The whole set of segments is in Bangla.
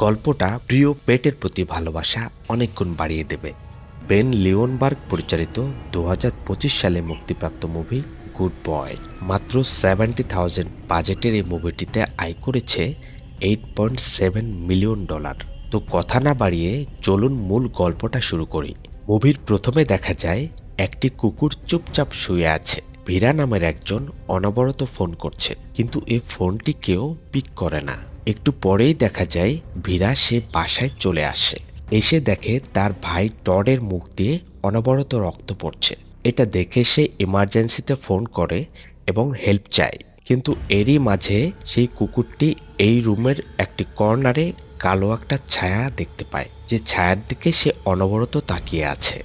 গল্পটা প্রিয় পেটের প্রতি ভালোবাসা অনেক গুণ বাড়িয়ে দেবে। বেন লিওনবার্গ পরিচালিত 2025 সালে মুক্তিপ্রাপ্ত মুভি গুড বয়। মাত্র 70,000 বাজেটের এই মুভিটিতে আয় করেছে $8.7 মিলিয়ন। তো কথা না বাড়িয়ে চলুন মূল গল্পটা শুরু করি। মুভির প্রথমে দেখা যায় একটি কুকুর চুপচাপ শুয়ে আছে। ভীরা নামের একজন অনবরত ফোন করছে, কিন্তু এই ফোনটি কেউ পিক করে না। একটু পরেই দেখা যায় ভীরা সে বাসায় চলে আসে। এসে দেখে তার ভাই টডের মুখ দিয়ে অনবরত রক্ত পড়ছে। এটা দেখে সে ইমার্জেন্সিতে ফোন করে এবং হেল্প চায়। কিন্তু এরই মাঝে সেই কুকুরটি এই রুমের একটি কর্নারে কালো একটা ছায়া দেখতে পায়, যে ছায়ার দিকে সে অনবরত তাকিয়ে আছে।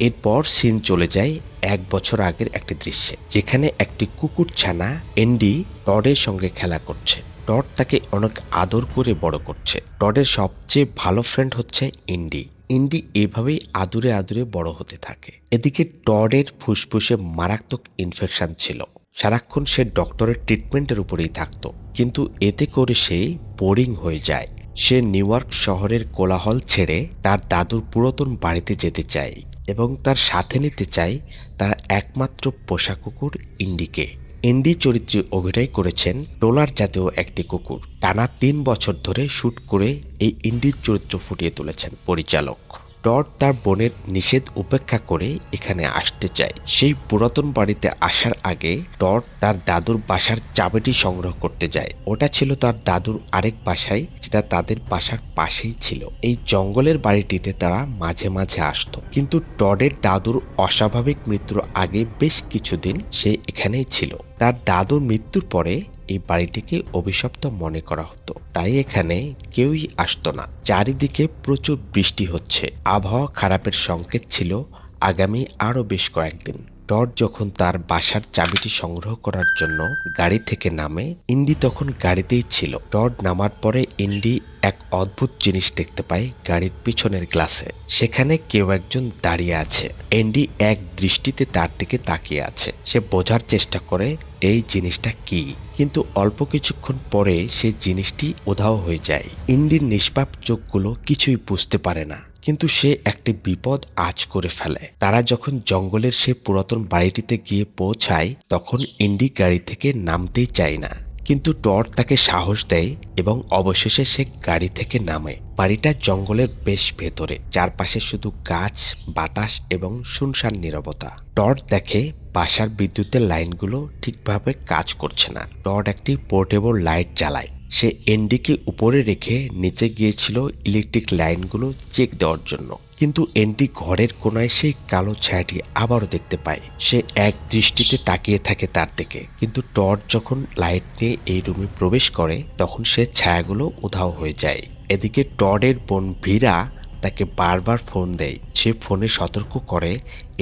এরপর সিন চলে যায় 1 বছর আগের একটি দৃশ্যে, যেখানে একটি কুকুর ছানা এন্ডি টডের সঙ্গে খেলা করছে। টড তাকে অনেক আদর করে বড় করছে। টডের সবচেয়ে ভালো ফ্রেন্ড হচ্ছে ইন্ডি। ইন্ডি এভাবেই আদুরে আদুরে বড় হতে থাকে। এদিকে টডের ফুসফুসে মারাত্মক ইনফেকশন ছিল। সারাক্ষণ সে ডক্টরের ট্রিটমেন্টের উপরেই থাকতো, কিন্তু এতে করে সে বোরিং হয়ে যায়। সে নিউ ইয়র্ক শহরের কোলাহল ছেড়ে তার দাদুর পুরাতন বাড়িতে যেতে চায় এবং তার সাথে নিতে চায় তার একমাত্র পোষা কুকুর ইন্ডিকে। ইন্ডি চরিত্রে অভিনয় করেছেন টোলার জাতীয় একটি কুকুর। টানা 3 বছর ধরে শুট করে এই ইন্ডির চরিত্র ফুটিয়ে তুলেছেন পরিচালক। টড তার বোনের নিষেধ উপেক্ষা করে এখানে আসতে চায়। সেই পুরাতন বাড়িতে আসার আগে টড তার দাদুর বাসার চাবিটি সংগ্রহ করতে যায়। ওটা ছিল তার দাদুর আরেক বাসায়, যেটা তাদের বাসার পাশেই ছিল। এই জঙ্গলের বাড়িটিতে তারা মাঝে মাঝে আসতো, কিন্তু টডের দাদুর অস্বাভাবিক মৃত্যুর আগে বেশ কিছুদিন সে এখানেই ছিল। তার দাদুর মৃত্যুর পরে এই বাড়িটিকে অভিশপ্ত মনে করা হতো, তাই এখানে কেউই আসতো না। চারিদিকে প্রচুর বৃষ্টি হচ্ছে, আবহাওয়া খারাপের সংকেত ছিল আগামী আরও বেশ কয়েকদিন। টড যখন তার বাসার চাবিটি সংগ্রহ করার জন্য গাড়ি থেকে নামে, ইন্ডি তখন গাড়িতেই ছিল। টড নামার পরে ইন্ডি এক অদ্ভুত জিনিস দেখতে পায় গাড়ির পিছনের গ্লাসে। সেখানে কেউ একজন দাঁড়িয়ে আছে। ইন্ডি এক দৃষ্টিতে তার দিকে তাকিয়ে আছে। সে বোঝার চেষ্টা করে এই জিনিসটা কি, কিন্তু অল্প কিছুক্ষণ পরে সেই জিনিসটি উধাও হয়ে যায়। ইন্ডির নিষ্পাপ চোখগুলো কিছুই বুঝতে পারে না, কিন্তু সে একটি বিপদ আঁচ করে ফেলে। তারা যখন জঙ্গলের সে পুরাতন বাড়িটিতে গিয়ে পৌঁছায়, তখন ইন্ডি গাড়ি থেকে নামতেই চায় না, কিন্তু টড তাকে সাহস দেয় এবং অবশেষে সে গাড়ি থেকে নামে। বাড়িটা জঙ্গলের বেশ ভেতরে, চারপাশে শুধু গাছ, বাতাস এবং শুনশান নীরবতা। টড দেখে বাসার বিদ্যুতের লাইনগুলো ঠিকভাবে কাজ করছে না। টড একটি পোর্টেবল লাইট জ্বালায়। সে এন্ডিকে উপরে রেখে নিচে গিয়েছিল ইলেকট্রিক লাইনগুলো চেক দেওয়ার জন্য, কিন্তু এন্ডি ঘরের কোনায় সেই কালো ছায়াটি আবারও দেখতে পায়। সে এক দৃষ্টিতে তাকিয়ে থাকে তার দিকে, কিন্তু টড যখন লাইট নিয়ে এই রুমে প্রবেশ করে, তখন সে ছায়াগুলো উধাও হয়ে যায়। এদিকে টডের বোন ভীরা তাকে বারবার ফোন দেয়। সে ফোনে সতর্ক করে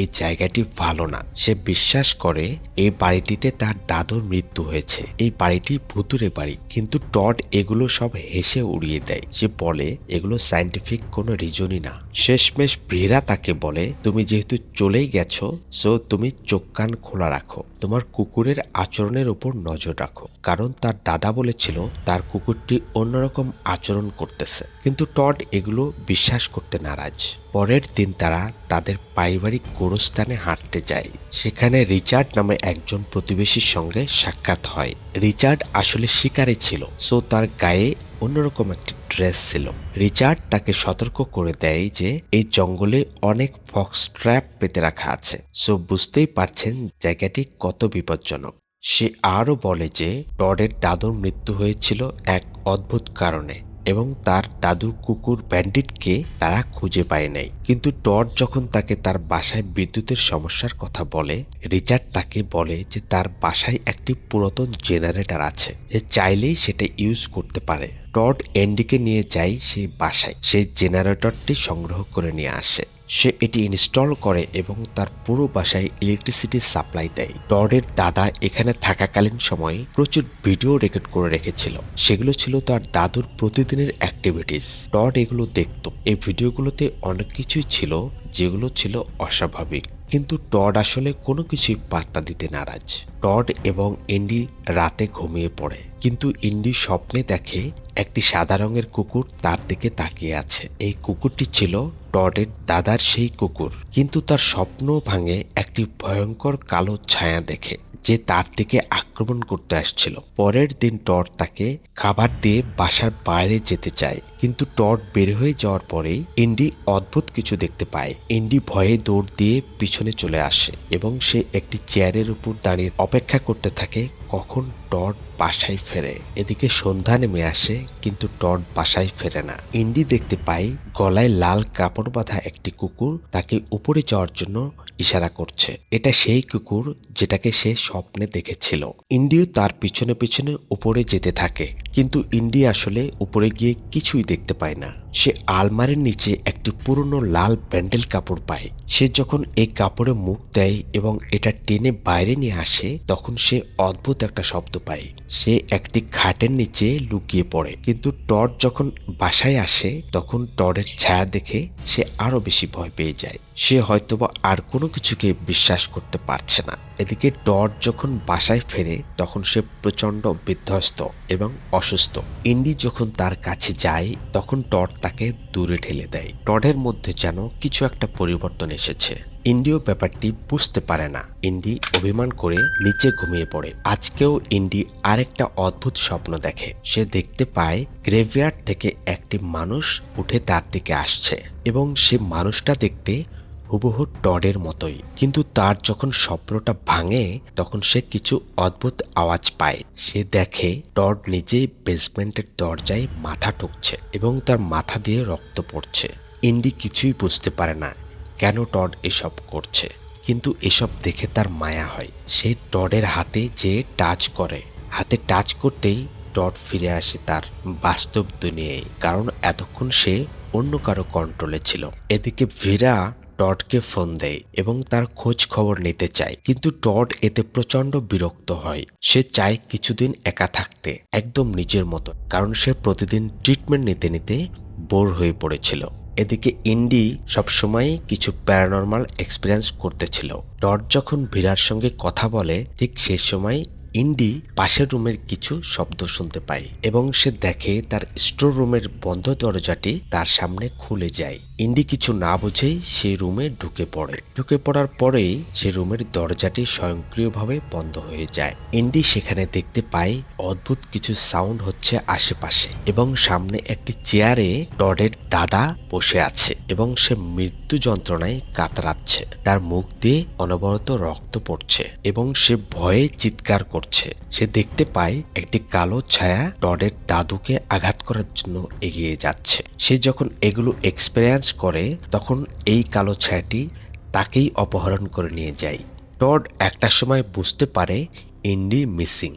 এই জায়গাটি ভালো না। সে বিশ্বাস করে এই বাড়িটিতে তার দাদুর মৃত্যু হয়েছে। এই বাড়িটি ভুতুরে বাড়ি, কিন্তু টড এগুলো সব হেসে উড়িয়ে দেয়। সে বলে এগুলো সায়েন্টিফিক কোনো রিজনই না। শেষমেশ ভীরা তাকে বলে, তুমি যেহেতু চলেই গেছো, সো তুমি চোখ কান খোলা রাখো। তোমার কুকুরের আচরণের উপর নজর রাখো, কারণ তার দাদা বলেছিল তার কুকুরটি অন্যরকম আচরণ করতেছে। কিন্তু টড এগুলো বিশ্বাস করতে নারাজ। পরের দিন তারা তাদের পারিবারিক গোরস্থানে হাঁটতে যায়। সেখানে রিচার্ড নামে একজন প্রতিবেশীর সঙ্গে সাক্ষাৎ হয়। রিচার্ড আসলে শিকারী ছিল, সো তার গায়ে অন্যরকম একটি ড্রেস ছিল। রিচার্ড তাকে সতর্ক করে দেয় যে এই জঙ্গলে অনেক ফক্স ট্র্যাপ পেতে রাখা আছে, সো বুঝতেই পারছেন জায়গাটি কত বিপজ্জনক। সে আরও বলে যে টডের দাদুর মৃত্যু হয়েছিল এক অদ্ভুত কারণে এবং তার দাদুর কুকুর ব্যান্ডিটকে তারা খুঁজে পায় নাই। কিন্তু টড যখন তাকে তার বাসায় বিদ্যুতের সমস্যার কথা বলে, রিচার্ড তাকে বলে যে তার বাসায় একটি পুরাতন জেনারেটর আছে, যে চাইলেই সেটা ইউজ করতে পারে। টড এন্ডিকে নিয়ে যায় সেই বাসায়। সেই জেনারেটরটি সংগ্রহ করে নিয়ে আসে। সে এটি ইনস্টল করে এবং তার পুরো বাসায় ইলেকট্রিসিটি সাপ্লাই দেয়। টডের দাদা এখানে থাকাকালীন সময়ে প্রচুর ভিডিও রেকর্ড করে রেখেছিল। সেগুলো ছিল তার দাদুর প্রতিদিনের অ্যাক্টিভিটিস। টড এগুলো দেখত। এই ভিডিওগুলোতে অনেক কিছুই ছিল যেগুলো ছিল অস্বাভাবিক। কিন্তু টড আসলে কোনো কিছুই পাত্তা দিতে নারাজ। টড এবং ইন্ডি রাতে ঘুমিয়ে পড়ে, কিন্তু ইন্ডি স্বপ্নে দেখে একটি সাদা রঙের কুকুর তার দিকে তাকিয়ে আছে। এই কুকুরটি ছিল টডের দাদার সেই কুকুর, কিন্তু তার স্বপ্ন ভাঙে একটি ভয়ঙ্কর কালো ছায়া দেখে যে তার দিকে আক্রমণ করতে আসছিল। পরের দিন টড তাকে খাবার দিয়ে বাসার বাইরে যেতে চায়, কিন্তু টড বের হয়ে যাওয়ার পরেই ইন্ডি অদ্ভুত কিছু দেখতে পায়। ইন্ডি ভয়ে দৌড় দিয়ে পিছনে চলে আসে এবং সে একটি চেয়ারের উপর দাঁড়িয়ে অপেক্ষা করতে থাকে কখন টড বাসায় ফেরে। এদিকে সন্ধ্যা নেমে আসে, কিন্তু টড বাসায় ফেরে না। ইন্ডি দেখতে পায় গলায় লাল কাপড় বাঁধা একটি কুকুর তাকে উপরে যাওয়ার জন্য ইশারা করছে। এটা সেই কুকুর যেটাকে সে স্বপ্নে দেখেছিল। ইন্ডিও তার পিছনে পিছনে উপরে যেতে থাকে, কিন্তু ইন্ডি আসলে উপরে গিয়ে কিছুই দেখতে পায় না। সে আলমারির নিচে একটি পুরনো লাল ব্যান্ডেল কাপড় পায়। সে যখন এই কাপড়ে মুখ দেয় এবং এটা টেনে বাইরে নিয়ে আসে, তখন সে অদ্ভুত একটা শব্দ পায়। সে একটি খাটের নিচে লুকিয়ে পড়ে, কিন্তু টড যখন বাসায় আসে তখন টডের ছায়া দেখে সে আরো বেশি ভয় পেয়ে যায়। সে হয়তোবা আর কোনো কিছুকে বিশ্বাস করতে পারছে না। এদিকে টড যখন বাসায় ফেরে তখন সে প্রচন্ড বিধ্বস্ত এবং অসুস্থ। ইন্ডি যখন তার কাছে যায় তখন টড তাকে দূরে ঠেলে দেয়। টডের মধ্যে যেন কিছু একটা পরিবর্তন এসেছে। ইন্ডিও ব্যাপারটি বুঝতে পারে না। ইন্ডি অভিমান করে নিচে ঘুমিয়ে পড়ে। আজকেও ইন্ডি আরেকটা অদ্ভুত স্বপ্ন দেখে। সে দেখতে পায় গ্রেভইয়ার্ড থেকে একটি মানুষ উঠে তার দিকে আসছে এবং সে মানুষটা দেখতে হুবহু টডের মতোই। কিন্তু তার যখন স্বপ্নটা ভাঙে তখন সে কিছু অদ্ভুত আওয়াজ পায়। সে দেখে টড নিজেই বেসমেন্টের দরজায় মাথা ঠুকছে এবং তার মাথা দিয়ে রক্ত পড়ছে। ইন্ডি কিছুই বুঝতে পারে না কেন টড এসব করছে, কিন্তু এসব দেখে তার মায়া হয়। সে টডের হাতে যে টাচ করে, হাতে টাচ করতেই টড ফিরে আসে তার বাস্তব দুনিয়ায়, কারণ এতক্ষণ সে অন্য কারো কন্ট্রোলে ছিল। এদিকে ভীরা টডকে ফোন দেয় এবং তার খোঁজ খবর নিতে চায়, কিন্তু টড এতে প্রচন্ড বিরক্ত হয়। সে চায় কিছুদিন একা থাকতে, একদম নিজের মতো, কারণ সে প্রতিদিন ট্রিটমেন্ট নিতে নিতে বোর হয়ে পড়েছিল। এদিকে ইন্ডি সবসময় কিছু প্যারানর্মাল এক্সপিরিয়েন্স করতেছিল। টড যখন ভীরার সঙ্গে কথা বলে ঠিক সেই সময় ইন্ডি পাশের রুমের কিছু শব্দ শুনতে পায় এবং সে দেখে তার স্টোর রুমের বন্ধ দরজাটি তার সামনে খুলে যায়। ইন্ডি কিছু না বুঝেই সেই রুমে ঢুকে পড়ে। ঢুকে পড়ার পরেই সে রুমের দরজাটি স্বয়ংক্রিয়ভাবে বন্ধ হয়ে যায়। ইন্ডি সেখানে দেখতে পায় অদ্ভুত কিছু সাউন্ড হচ্ছে আশেপাশে এবং সামনে একটি চেয়ারে টডের দাদা বসে আছে এবং সে মৃত্যু যন্ত্রণায় কাতরাচ্ছে। তার মুখ দিয়ে অনবরত রক্ত পড়ছে এবং সে ভয়ে চিৎকার করছে। সে দেখতে পায় একটি কালো ছায়া টডের দাদুকে আঘাত করার জন্য এগিয়ে যাচ্ছে। সে যখন এগুলো এক্সপেরিয়েন্স করে তখন এই কালো ছায়াটি তাকেই অপহরণ করে নিয়ে যায়। টড একটা সময় বুঝতে পারে ইন্ডি মিসিং।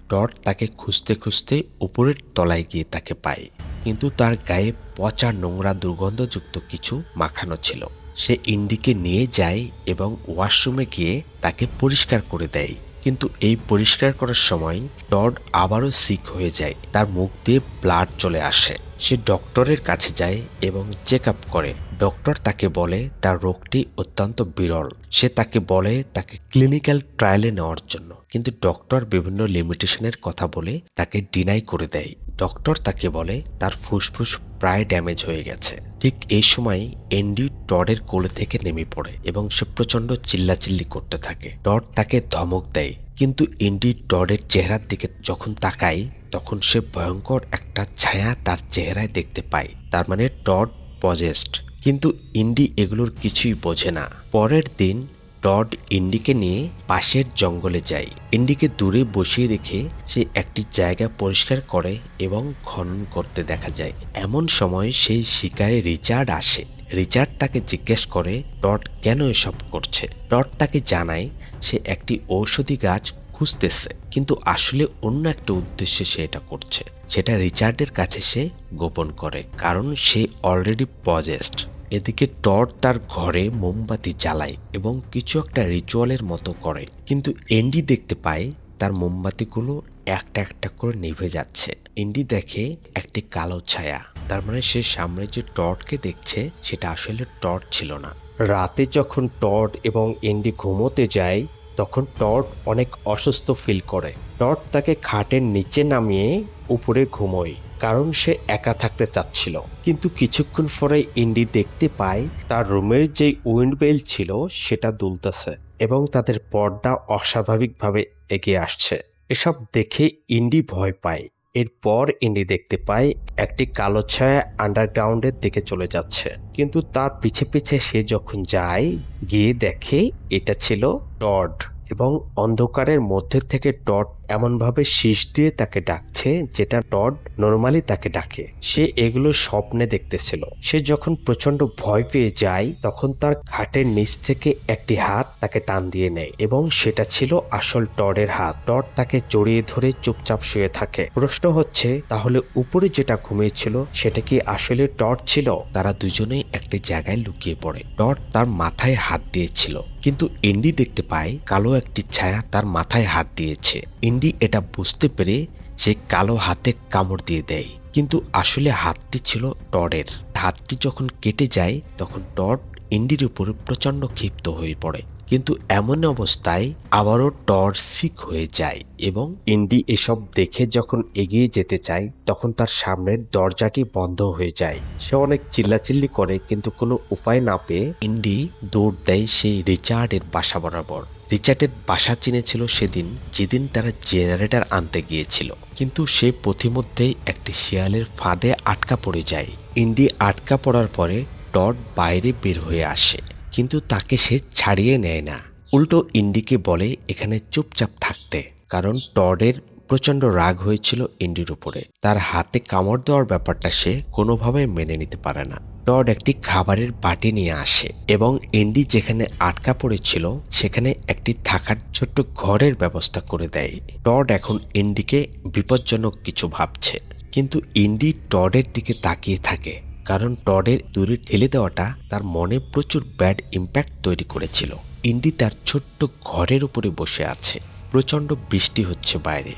টড তাকে খুঁজতে খুঁজতে উপরের তলায় গিয়ে তাকে পায়, কিন্তু তার গায়ে পচা নোংরা দুর্গন্ধযুক্ত কিছু মাখানো ছিল। সে ইন্ডিকে নিয়ে যায় এবং ওয়াশরুমে গিয়ে তাকে পরিষ্কার করে দেয়, কিন্তু এই পরিষ্কার করার সময় টড আবারও সিক হয়ে যায়। তার মুখ দিয়ে ব্লাড চলে আসে। সে ডক্টরের কাছে যায় এবং চেক আপ করে। ডক্টর তাকে বলে তার রোগটি অত্যন্ত বিরল। সে তাকে বলে তাকে ক্লিনিক্যাল ট্রায়ালে নেওয়ার জন্য, কিন্তু ডক্টর বিভিন্ন লিমিটেশনের কথা বলে তাকে ডিনাই করে দেয়। ডক্টর তাকে বলে তার ফুসফুস প্রায় ড্যামেজ হয়ে গেছে। ঠিক এই সময় এন্ডি টডের কোলে থেকে নেমে পড়ে এবং সে প্রচন্ড চিল্লাচিল্লি করতে থাকে। টড তাকে ধমক দেয়, কিন্তু ইন্ডি টডের চেহারার দিকে যখন তাকায় তখন সে ভয়ঙ্কর একটা ছায়া তার চেহারায় দেখতে পায়। তার মানে টড পজেসড। কিন্তু ইন্ডি এগুলোর কিছুই বোঝে না। পরের দিন টড ইন্ডিকে নিয়ে পাশের জঙ্গলে যায়। ইন্ডিকে দূরে বসিয়ে রেখে সে একটি জায়গা পরিষ্কার করে এবং খনন করতে দেখা যায়। এমন সময় সেই শিকারে রিচার্ড আসে। রিচার্ড তাকে জিজ্ঞেস করে টড কেন এসব করছে। টড তাকে জানায় সে একটি ঔষধি গাছ খুঁজতেছে, কিন্তু আসলে অন্য একটা উদ্দেশ্যে সে এটা করছে। সেটা রিচার্ডের কাছে সে গোপন করে, কারণ সে অলরেডি পজেসড। এদিকে টড তার ঘরে মোমবাতি জ্বালায় এবং কিছু একটা রিচুয়ালের মতো করে, কিন্তু এন্ডি দেখতে পায় তার মোমবাতিগুলো একটা একটা করে নিভে যাচ্ছে। এন্ডি দেখে একটি কালো ছায়া। তার মানে সে সামনে যে টডকে দেখছে সেটা আসলে টড ছিল না। রাতে যখন টড এবং ইন্ডি ঘুমোতে যায় তখন টড অনেক অসুস্থ ফিল করে। টড তাকে খাটের নিচে নামিয়ে উপরে ঘুমোয়, কারণ সে একা থাকতে চাচ্ছিল। কিন্তু কিছুক্ষণ পরে ইন্ডি দেখতে পায় তার রুমের যে উইন্ডবেল ছিল সেটা দুলতেছে এবং তাদের পর্দা অস্বাভাবিকভাবে এগিয়ে আসছে। এসব দেখে ইন্ডি ভয় পায়। এরপর ইন্ডি দেখতে পায় একটি কালো ছায়া আন্ডারগ্রাউন্ডের দিকে চলে যাচ্ছে, কিন্তু তার পিছে পিছে সে যখন যায়, গিয়ে দেখে এটা ছিল টড এবং অন্ধকারের মধ্যে থেকে টড এমনভাবে শীষ দিয়ে তাকে ডাকছে যেটা টড নর্মালি তাকে ডাকে। সে এগুলো স্বপ্নে দেখতেছিল। সে যখন প্রচন্ড ভয় পেয়ে যায় তখন তার খাটের নিচ থেকে একটি হাত তাকে টান দিয়ে নেয় এবং সেটা ছিল আসল টডের হাত। টড তাকে জড়িয়ে ধরে চুপচাপ শুয়ে থাকে। প্রশ্ন হচ্ছে, তাহলে উপরে যেটা ঘুমিয়েছিল সেটা কি আসলে টড ছিল? তারা দুজনেই একটি জায়গায় লুকিয়ে পড়ে। টড তার মাথায় হাত দিয়েছিল, কিন্তু ইন্ডি দেখতে পায় কালো একটি ছায়া তার মাথায় হাত দিয়েছে। ইন্ডি এটা বুঝতে পেরে সে কালো হাতে কামড় দিয়ে দেয়, কিন্তু আসলে হাতটি ছিল টডের। হাতটি যখন কেটে যায় তখন টড ইন্ডির উপর প্রচন্ড ক্ষিপ্ত হয়ে পড়ে, কিন্তু এমন অবস্থায় আবারও টড সিক হয়ে যায় এবং ইন্ডি এসব দেখে যখন এগিয়ে যেতে চায় তখন তার সামনের দরজাটি বন্ধ হয়ে যায়। সে অনেক চিল্লাচিল্লি করে, কিন্তু কোনো উপায় না পেয়ে ইন্ডি দৌড় দেয় সেই রিচার্ডের বাসা বরাবর। রিচার্ডের বাসা চিনেছিল সেদিন যেদিন তারা জেনারেটর আনতে গিয়েছিল, কিন্তু সে পথিমধ্যেই একটি শিয়ালের ফাঁদে আটকা পড়ে যায়। ইন্ডি আটকা পড়ার পরে টড বাইরে বের হয়ে আসে, কিন্তু তাকে সে ছাড়িয়ে নেয় না। উল্টো ইন্ডিকে বলে এখানে চুপচাপ থাকতে, কারণ টডের প্রচন্ড রাগ হয়েছিল ইন্ডির উপরে। তার হাতে কামড় দেওয়ার ব্যাপারটা সে কোনোভাবে মেনে নিতে পারে না। টড একটি খাবারের বাটি নিয়ে আসে এবং ইন্ডি যেখানে আটকা পড়েছিল সেখানে একটি থাকার ছোট্ট ঘরের ব্যবস্থা করে দেয়। টড এখন ইন্ডিকে বিপজ্জনক কিছু ভাবছে, কিন্তু ইন্ডি টডের দিকে তাকিয়ে থাকে, কারণ টডের দূরে ঠেলে দেওয়াটা তার মনে প্রচুর ব্যাড ইম্প্যাক্ট তৈরি করেছিল। ইন্ডি তার ছোট্ট ঘরের উপরে বসে আছে। প্রচন্ড বৃষ্টি হচ্ছে বাইরে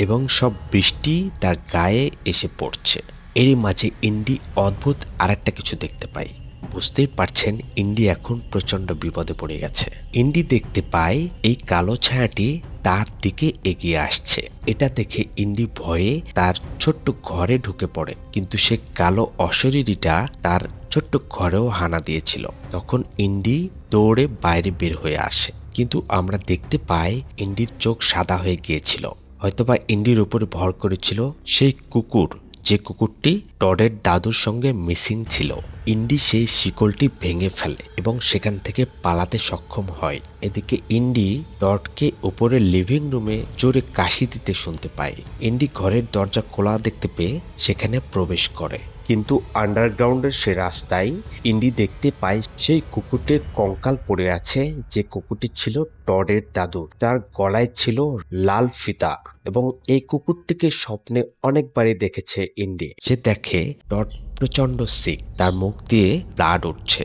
এবং সব বৃষ্টি তার গায়ে এসে পড়ছে। এরই মাঝে ইন্ডি অদ্ভুত আরেকটা কিছু দেখতে পায়। বুঝতেই পারছেন ইন্ডি এখন প্রচন্ড বিপদে পড়ে গেছে। ইন্ডি দেখতে পায় এই কালো ছায়াটি তার দিকে এগিয়ে আসছে। এটা দেখে ইন্ডি ভয়ে তার ছোট্ট ঘরে ঢুকে পড়ে, কিন্তু সে কালো অশরীরীটা তার ছোট্ট ঘরেও হানা দিয়েছিল। তখন ইন্ডি দৌড়ে বাইরে বের হয়ে আসে, কিন্তু আমরা দেখতে পাই ইন্ডির চোখ সাদা হয়ে গিয়েছিল। হয়তোবা ইন্ডির উপরে ভর করেছিল সেই কুকুর, যে কুকুরটি টডের দাদুর সঙ্গে মিসিং ছিল। ইন্ডি সেই শিকলটি ভেঙে ফেলে এবং সেখান থেকে পালাতে সক্ষম হয়। এদিকে ইন্ডি টডকে উপরে লিভিং রুমে জোরে কাশি দিতে শুনতে পায়। ইন্ডি ঘরের দরজা খোলা দেখতে পেয়ে সেখানে প্রবেশ করে, কিন্তু আন্ডারগ্রাউন্ডের সে রাস্তায় ইন্ডি দেখতে পায় সেই কুকুরটির কঙ্কাল পড়ে আছে, যে কুকুরটি ছিল টডের দাদুর। তার গলায় ছিল লাল ফিতা এবং এই কুকুরটিকে স্বপ্নে অনেকবারই দেখেছে ইন্ডি। সে দেখে টড প্রচন্ড সিক, তার মুখ দিয়ে ব্লাড উঠছে।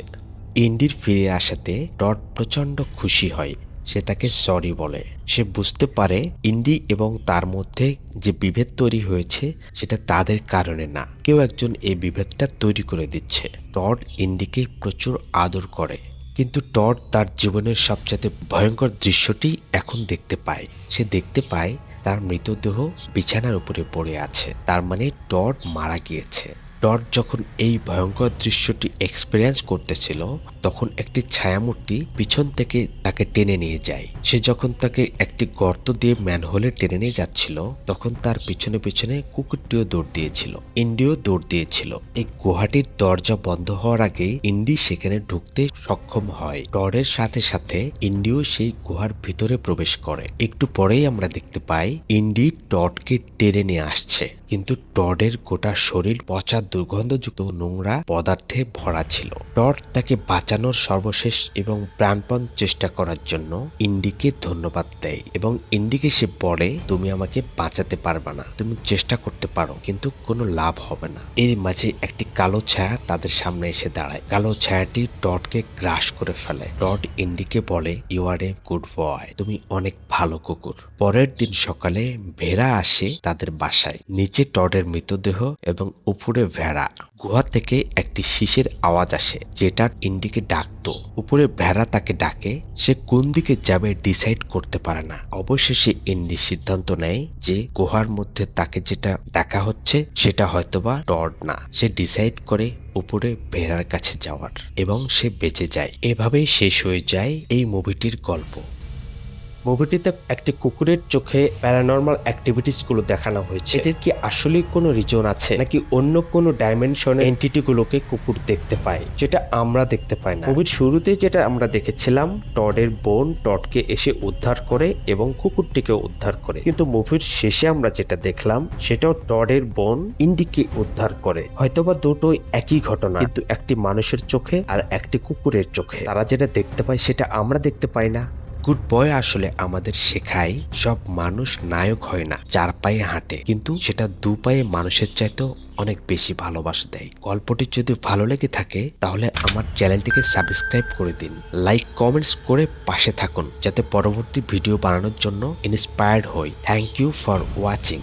ইন্ডির ফিরে আসাতে টড প্রচন্ড খুশি হয়। সে তাকে সরি বলে। সে বুঝতে পারে ইন্ডি এবং তার মধ্যে যে বিভেদ তৈরি হয়েছে সেটা তাদের কারণে না, কেউ একজন এই বিভেদটা তৈরি করে দিচ্ছে। টড ইন্ডিকে প্রচুর আদর করে, কিন্তু টড তার জীবনের সবচেয়ে ভয়ঙ্কর দৃশ্যটি এখন দেখতে পায়। সে দেখতে পায় তার মৃতদেহ বিছানার উপরে পড়ে আছে, তার মানে টড মারা গিয়েছে। টড যখন এই ভয়ঙ্কর দৃশ্যটি এক্সপিরিয়েন্স করতেছিল তখন একটি ছায়ামূর্তি পিছন থেকে তাকে টেনে নিয়ে যায়। সে যখন তাকে একটি গর্ত দিয়ে ম্যানহোলে টেনে নিয়ে যাচ্ছিল তখন তার পিছনে পিছনে কুকুরটিও দৌড় দিয়েছিল, ইন্ডিও দৌড় দিয়েছিল। এই গুহাটির দরজা বন্ধ হওয়ার আগে ইন্ডি সেখানে ঢুকতে সক্ষম হয়। টডের সাথে সাথে ইন্ডিও সেই গুহার ভিতরে প্রবেশ করে। একটু পরেই আমরা দেখতে পাই ইন্ডি টডকে টেনে নিয়ে আসছে, কিন্তু টডের গোটা শরীর পচা দুর্গন্ধযুক্ত নোংরা পদার্থে ভরা ছিল। টড তাকে বাঁচানোর সর্বশেষ এবং প্রাণপণ চেষ্টা করার জন্য ইন্ডিকে ধন্যবাদ দেয় এবং ইন্ডিকে সে বলে, তুমি আমাকে বাঁচাতে পারবে না, তুমি চেষ্টা করতে পারো কিন্তু কোনো লাভ হবে না। এর মাঝে একটি কালো ছায়া তাদের সামনে এসে দাঁড়ায়। কালো ছায়াটি টডকে গ্রাস করে ফেলে। টড ইন্ডিকে বলে, you R a good boy, তুমি অনেক ভালো কুকুর। পরের দিন সকালে ভেড়া আসে তাদের বাসায়। নিচে নিচে টডের মৃতদেহ এবং উপরে ভেড়া। গুহা থেকে একটি শিশের আওয়াজ আসে যেটা ইন্ডিকে ডাকতো। উপরে ভেড়া তাকে ডাকে, সে কোন দিকে যাবে ডিসাইড করতে পারে না। অবশেষে ইন্ডি সিদ্ধান্ত নেয় যে গুহার মধ্যে তাকে যেটা ডাকা হচ্ছে সেটা হয়তোবা টড না। সে ডিসাইড করে উপরে ভেড়ার কাছে যাওয়ার এবং সে বেঁচে যায়। এভাবেই শেষ হয়ে যায় এই মুভিটির গল্প। মুভিটিতে একটি কুকুরের চোখে প্যারানর্মাল অ্যাক্টিভিটিস গুলো দেখানো হয়েছে। এদের কি আসলে কোনো রিজন আছে নাকি অন্য কোনো ডাইমেনশনের এন্টিটি গুলোকে কুকুর দেখতে পায় যেটা আমরা দেখতে পাই না? মুভির শুরুতে যেটা আমরা দেখেছিলাম, টডের বোন টডকে এসে উদ্ধার করে এবং কুকুরটিকে উদ্ধার করে, কিন্তু মুভির শেষে আমরা যেটা দেখলাম সেটাও টডের বোন ইন্ডিকে উদ্ধার করে। হয়তোবা দুটোই একই ঘটনা, কিন্তু একটি মানুষের চোখে আর একটি কুকুরের চোখে। তারা যেটা দেখতে পায় সেটা আমরা দেখতে পাই না। গুড বয় আসলে আমাদের শেখায় সব মানুষ নায়ক হয় না, চার পায়ে হাঁটে, কিন্তু সেটা দু পায়ে মানুষের চাইতেও অনেক বেশি ভালোবাসা দেয়। গল্পটি যদি ভালো লেগে থাকে তাহলে আমার চ্যানেলটিকে সাবস্ক্রাইব করে দিন, লাইক কমেন্টস করে পাশে থাকুন যাতে পরবর্তী ভিডিও বানানোর জন্য ইন্সপায়ার্ড হই। Thank you for watching.